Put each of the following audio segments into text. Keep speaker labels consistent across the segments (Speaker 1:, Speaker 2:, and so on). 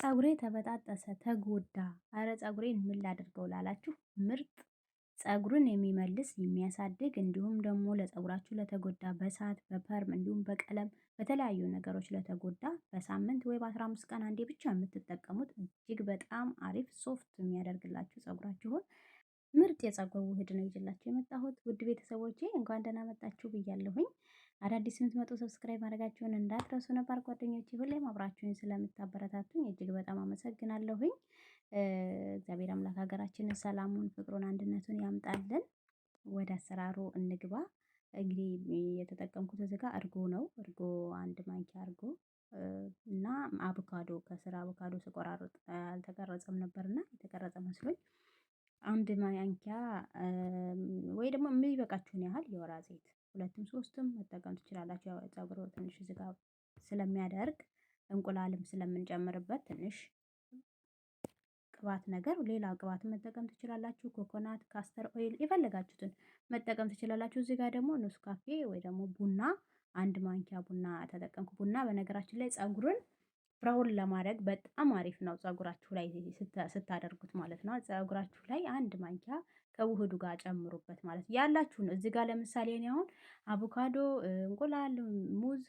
Speaker 1: ፀጉሬ ተበጣጠሰ ተጎዳ። አረ ፀጉሬን ምን ላድርገው ላላችሁ ምርጥ ፀጉርን የሚመልስ የሚያሳድግ እንዲሁም ደግሞ ለፀጉራችሁ ለተጎዳ በሳት በፐርም እንዲሁም በቀለም በተለያዩ ነገሮች ለተጎዳ በሳምንት ወይ በ15 ቀን አንዴ ብቻ የምትጠቀሙት እጅግ በጣም አሪፍ ሶፍት የሚያደርግላችሁ ፀጉራችሁን ምርጥ የፀጉር ውህድ ነው ይዤላችሁ የመጣሁት። ውድ ቤተሰቦቼ እንኳን ደህና መጣችሁ ብያለሁኝ። አዳዲስ የምትመጡ ሰብስክራይብ ማድረጋችሁን እንዳትረሱ። ነባር ጓደኞቼ ሁሌም አብራችሁኝ ስለምታበረታቱኝ እጅግ በጣም አመሰግናለሁኝ። እግዚአብሔር አምላክ ሀገራችንን ሰላሙን፣ ፍቅሩን፣ አንድነቱን ያምጣልን። ወደ አሰራሩ እንግባ። እንግዲህ የተጠቀምኩት እዚህ ጋር እርጎ ነው። እርጎ አንድ ማንኪያ እርጎ እና አቮካዶ ከስር አቮካዶ ስቆራርጥ አልተቀረጸም ነበርና የተቀረጸ መስሎኝ አንድ ማንኪያ ወይ ደግሞ የሚበቃችሁን ያህል የወይራ ዘይት ሁለትም ሶስትም መጠቀም ትችላላችሁ። ያው ፀጉር ትንሽ እዚህ ጋር ስለሚያደርግ እንቁላልም ስለምንጨምርበት ትንሽ ቅባት ነገር ሌላ ቅባትን መጠቀም ትችላላችሁ። ኮኮናት፣ ካስተር ኦይል የፈለጋችሁትን መጠቀም ትችላላችሁ። እዚህ ጋር ደግሞ ኑስ ካፌ ወይ ደግሞ ቡና አንድ ማንኪያ ቡና ተጠቀምኩ። ቡና በነገራችን ላይ ፀጉርን ብራውን ለማድረግ በጣም አሪፍ ነው። ፀጉራችሁ ላይ ስታደርጉት ማለት ነው። ፀጉራችሁ ላይ አንድ ማንኪያ ከውህዱ ጋር ጨምሩበት ማለት ነው። ያላችሁን እዚህ ጋር ለምሳሌ እኔ አሁን አቮካዶ፣ እንቁላል፣ ሙዝ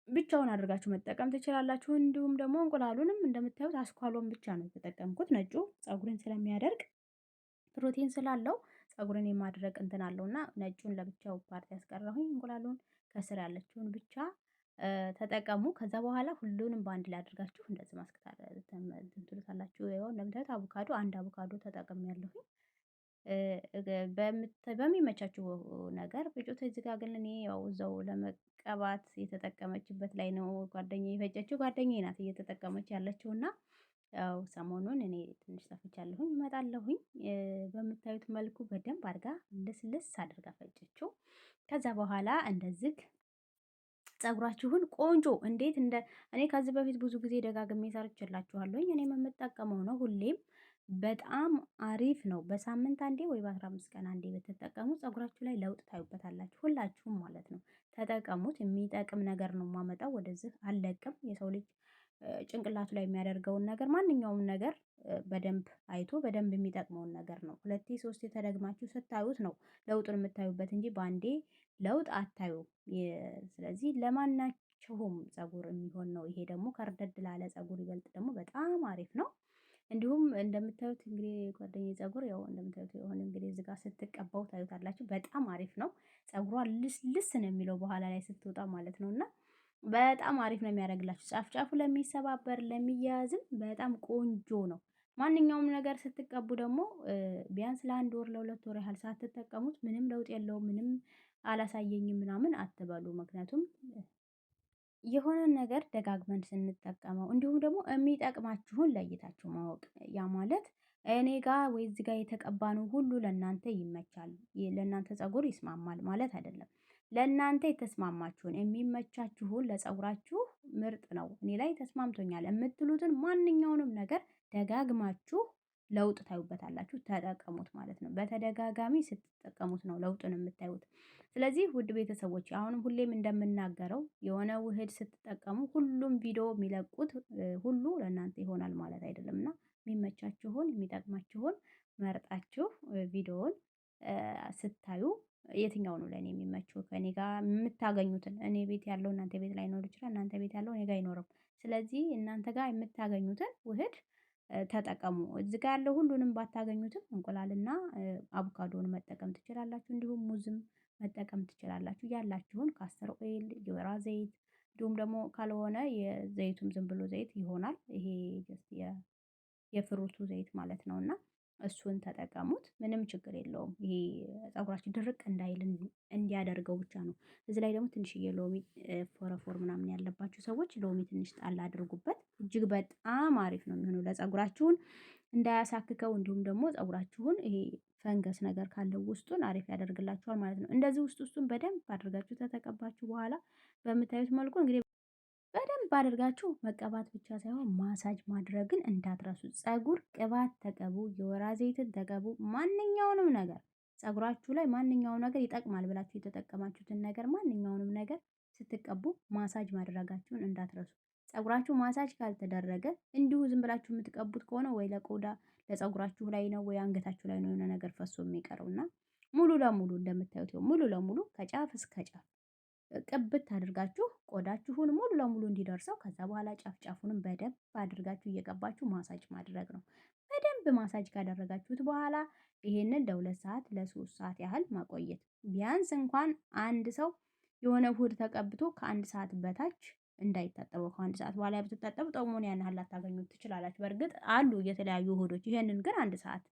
Speaker 1: ብቻውን አድርጋችሁ መጠቀም ትችላላችሁ። እንዲሁም ደግሞ እንቁላሉንም እንደምታዩት አስኳሎን ብቻ ነው የተጠቀምኩት። ነጩ ፀጉርን ስለሚያደርግ ፕሮቲን ስላለው ፀጉርን የማድረቅ እንትን አለውና ነጩን ለብቻው ፓርቲ ያስቀረሁኝ። እንቁላሉን ከስር ያለችውን ብቻ ተጠቀሙ። ከዛ በኋላ ሁሉንም በአንድ ላይ አድርጋችሁ እንደዚህ ማስከታተል ትሉታላችሁ። ይኸው እንደምታዩት አቮካዶ አንድ አቮካዶ ተጠቅሜያለሁኝ። በሚመቻችሁ ነገር ፍጩት። እዚህ ጋር ግን እኔ ያው እዛው ለመቀባት የተጠቀመችበት ላይ ነው ጓደኛዬ የፈጨችው። ጓደኛዬ ናት እየተጠቀመች ያለችው እና ያው ሰሞኑን እኔ ትንሽ ጠፍቻለሁኝ እመጣለሁኝ። በምታዩት መልኩ በደንብ አድርጋ ልስልስ አድርጋ ፈጨችው። ከዛ በኋላ እንደዚህ ፀጉራችሁን ቆንጆ እንዴት እኔ ከዚህ በፊት ብዙ ጊዜ ደጋግሜ ሰርቼላችኋለሁኝ። እኔም የምጠቀመው ነው ሁሌም በጣም አሪፍ ነው። በሳምንት አንዴ ወይ በ15 ቀን አንዴ ብትጠቀሙ ፀጉራችሁ ላይ ለውጥ ታዩበታላችሁ። ሁላችሁም ማለት ነው ተጠቀሙት። የሚጠቅም ነገር ነው የማመጣው። ወደዚህ አልለቅም። የሰው ልጅ ጭንቅላቱ ላይ የሚያደርገውን ነገር ማንኛውም ነገር በደንብ አይቶ በደንብ የሚጠቅመውን ነገር ነው ሁለቴ ሶስቴ ተደግማችሁ ስታዩት ነው ለውጡን የምታዩበት እንጂ በአንዴ ለውጥ አታዩም። ስለዚህ ለማናቸውም ፀጉር የሚሆን ነው። ይሄ ደግሞ ከርደድ ላለ ፀጉር ይበልጥ ደግሞ በጣም አሪፍ ነው። እንዲሁም እንደምታዩት እንግዲህ ጓደኛዬ ፀጉር ያው እንደምታዩት የሆነ እንግዲህ እዚህ ጋር ስትቀባው ታዩታላችሁ። በጣም አሪፍ ነው። ፀጉሯ ልስ ነው የሚለው በኋላ ላይ ስትወጣ ማለት ነው። እና በጣም አሪፍ ነው የሚያደርግላችሁ። ጫፍ ጫፉ ለሚሰባበር ለሚያያዝም በጣም ቆንጆ ነው። ማንኛውም ነገር ስትቀቡ ደግሞ ቢያንስ ለአንድ ወር ለሁለት ወር ያህል ሳትጠቀሙት ምንም ለውጥ የለውም ምንም አላሳየኝም ምናምን አትበሉ። ምክንያቱም የሆነን ነገር ደጋግመን ስንጠቀመው እንዲሁም ደግሞ የሚጠቅማችሁን ለይታችሁ ማወቅ ያ ማለት እኔ ጋር ወይ እዚህ ጋር የተቀባነው ሁሉ ለእናንተ ይመቻል ለእናንተ ፀጉር ይስማማል ማለት አይደለም። ለእናንተ የተስማማችሁን የሚመቻችሁን ለፀጉራችሁ ምርጥ ነው እኔ ላይ ተስማምቶኛል የምትሉትን ማንኛውንም ነገር ደጋግማችሁ ለውጥ ታዩበታላችሁ። ተጠቀሙት ማለት ነው። በተደጋጋሚ ስትጠቀሙት ነው ለውጡን የምታዩት። ስለዚህ ውድ ቤተሰቦች አሁንም ሁሌም እንደምናገረው የሆነ ውህድ ስትጠቀሙ ሁሉም ቪዲዮ የሚለቁት ሁሉ ለእናንተ ይሆናል ማለት አይደለም እና የሚመቻችሁን የሚጠቅማችሁን መርጣችሁ ቪዲዮውን ስታዩ የትኛው ነው ለእኔ የሚመቸው ከእኔ ጋር የምታገኙትን እኔ ቤት ያለው እናንተ ቤት ላይኖር ይችላል። እናንተ ቤት ያለው እኔ ጋር አይኖርም። ስለዚህ እናንተ ጋር የምታገኙትን ውህድ ተጠቀሙ። እዚህ ጋር ያለው ሁሉንም ባታገኙትም እንቁላልና አቮካዶን መጠቀም ትችላላችሁ። እንዲሁም ሙዝም መጠቀም ትችላላችሁ። ያላችሁን ካስተር ኦይል፣ የወይራ ዘይት እንዲሁም ደግሞ ካልሆነ የዘይቱም ዝም ብሎ ዘይት ይሆናል። ይሄ ጀስት የፍሩቱ ዘይት ማለት ነው እና እሱን ተጠቀሙት። ምንም ችግር የለውም። ይሄ ፀጉራችሁ ድርቅ እንዳይል እንዲያደርገው ብቻ ነው። እዚህ ላይ ደግሞ ትንሽዬ ሎሚ ፎረፎር ምናምን ያለባችሁ ሰዎች ሎሚ ትንሽ ጣል አድርጉበት። እጅግ በጣም አሪፍ ነው የሚሆነው ለፀጉራችሁን እንዳያሳክከው እንዲሁም ደግሞ ፀጉራችሁን ይሄ ፈንገስ ነገር ካለው ውስጡን አሪፍ ያደርግላችኋል ማለት ነው። እንደዚህ ውስጡን በደንብ አድርጋችሁ ተተቀባችሁ በኋላ በምታዩት መልኩ እንግዲህ በደንብ አድርጋችሁ መቀባት ብቻ ሳይሆን ማሳጅ ማድረግን እንዳትረሱ። ፀጉር ቅባት ተቀቡ፣ የወይራ ዘይትን ተቀቡ። ማንኛውንም ነገር ፀጉራችሁ ላይ ማንኛውም ነገር ይጠቅማል ብላችሁ የተጠቀማችሁትን ነገር ማንኛውንም ነገር ስትቀቡ ማሳጅ ማድረጋችሁን እንዳትረሱ። ፀጉራችሁ ማሳጅ ካልተደረገ እንዲሁ ዝም ብላችሁ የምትቀቡት ከሆነ ወይ ለቆዳ ለፀጉራችሁ ላይ ነው ወይ አንገታችሁ ላይ ነው የሆነ ነገር ፈሶ የሚቀረውና ሙሉ ለሙሉ እንደምታዩት ሙሉ ለሙሉ ከጫፍ እስከ ጫፍ ቅብት አድርጋችሁ ቆዳችሁን ሙሉ ለሙሉ እንዲደርሰው ከዛ በኋላ ጫፍ ጫፉንም በደንብ አድርጋችሁ እየቀባችሁ ማሳጅ ማድረግ ነው። በደንብ ማሳጅ ካደረጋችሁት በኋላ ይሄንን ለ2 ሰዓት ለ3 ሰዓት ያህል ማቆየት። ቢያንስ እንኳን አንድ ሰው የሆነ ውህድ ተቀብቶ ከ1 ሰዓት በታች እንዳይታጠበው። ከ1 ሰዓት በኋላ ብትታጠቡ ጥቅሙን ያን ያህል ላታገኙት ትችላላችሁ። በእርግጥ አሉ የተለያዩ ውህዶች። ይሄንን ግን 1 ሰዓት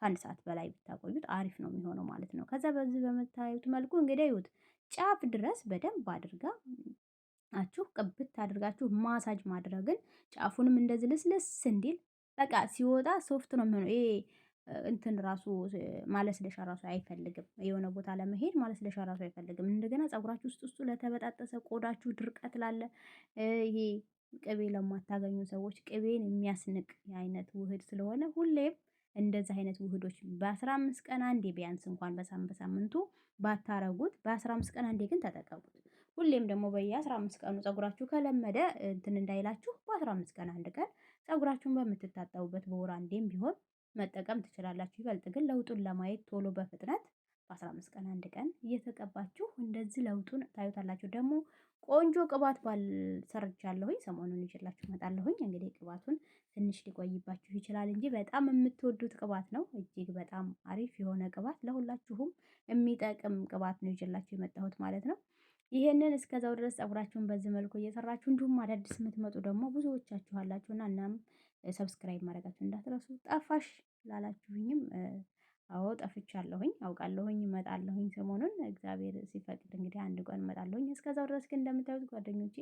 Speaker 1: ከ1 ሰዓት በላይ ብታቆዩት አሪፍ ነው የሚሆነው ማለት ነው። ከዛ በዚህ በምታዩት መልኩ እንግዲህ እዩት ጫፍ ድረስ በደንብ አድርጋችሁ ቅብት አድርጋችሁ ማሳጅ ማድረግን ጫፉንም እንደዚህ ልስልስ እንዲል በቃ ሲወጣ ሶፍት ነው የሚሆነው። ይሄ እንትን ራሱ ማለስለሻ ራሱ አይፈልግም። የሆነ ቦታ ለመሄድ ማለስለሻ ራሱ አይፈልግም። እንደገና ፀጉራችሁ ውስጡ ለተበጣጠሰ ቆዳችሁ ድርቀት ላለ ይሄ ቅቤ ለማታገኙ ሰዎች ቅቤን የሚያስንቅ አይነት ውህድ ስለሆነ ሁሌም እንደዚህ አይነት ውህዶች በ15 ቀን አንዴ ቢያንስ እንኳን በሳምንቱ ባታረጉት በ15 ቀን አንዴ ግን ተጠቀሙት። ሁሌም ደግሞ በየ15 ቀኑ ፀጉራችሁ ከለመደ እንትን እንዳይላችሁ በ15 ቀን አንድ ቀን ፀጉራችሁን በምትታጠቡበት በወር አንዴም ቢሆን መጠቀም ትችላላችሁ። ይበልጥ ግን ለውጡን ለማየት ቶሎ በፍጥነት በ15 ቀን አንድ ቀን እየተቀባችሁ እንደዚህ ለውጡን ታዩታላችሁ። ደግሞ ቆንጆ ቅባት ሰርቻለሁኝ ሰሞኑን ይዤላችሁ እመጣለሁኝ። እንግዲህ ቅባቱን ትንሽ ሊቆይባችሁ ይችላል እንጂ በጣም የምትወዱት ቅባት ነው። እጅግ በጣም አሪፍ የሆነ ቅባት ለሁላችሁም የሚጠቅም ቅባት ነው ይዤላችሁ የመጣሁት ማለት ነው። ይሄንን እስከዛው ድረስ ፀጉራችሁን በዚህ መልኩ እየሰራችሁ እንዲሁም አዳዲስ የምትመጡ ደግሞ ብዙዎቻችሁ አላችሁና እናም ሰብስክራይብ ማድረጋችሁ እንዳትረሱ። ጠፋሽ ላላችሁኝም አዎ ጠፍቻለሁኝ አውቃለሁኝ እመጣለሁኝ ሰሞኑን እግዚአብሔር ሲፈቅድ እንግዲህ አንድ ቀን እመጣለሁኝ። እስከዛው ድረስ ግን እንደምታዩት ጓደኞቼ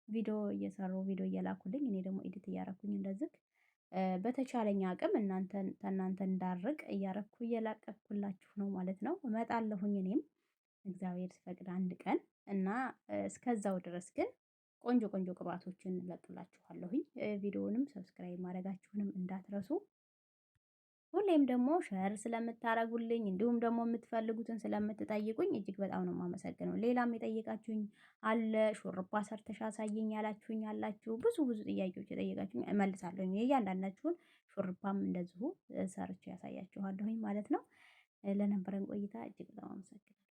Speaker 1: ቪዲዮ እየሰሩ ቪዲዮ እየላኩልኝ እኔ ደግሞ ኤዲት እያረኩኝ እንደዚህ በተቻለኝ አቅም እናንተ እንዳርቅ እያረኩ እየላቀኩላችሁ ነው ማለት ነው። እመጣለሁኝ እኔም እግዚአብሔር ሲፈቅድ አንድ ቀን እና እስከዛው ድረስ ግን ቆንጆ ቆንጆ ቅባቶችን እለቅላችኋለሁኝ። ቪዲዮውንም ሰብስክራይብ ማድረጋችሁንም እንዳትረሱ። ሁሌም ደግሞ ሼር ስለምታረጉልኝ እንዲሁም ደግሞ የምትፈልጉትን ስለምትጠይቁኝ እጅግ በጣም ነው የማመሰግነው። ሌላም የጠየቃችሁኝ አለ ሹርባ ሰርተሽ አሳይኝ ያላችሁኝ አላችሁ። ብዙ ጥያቄዎች የጠየቃችሁኝ እመልሳለሁኝ። የእያንዳንዳችሁን ሹርባም እንደዚሁ ሰርቼ ያሳያችኋለሁኝ ማለት ነው። ለነበረን ቆይታ እጅግ በጣም አመሰግናለሁ።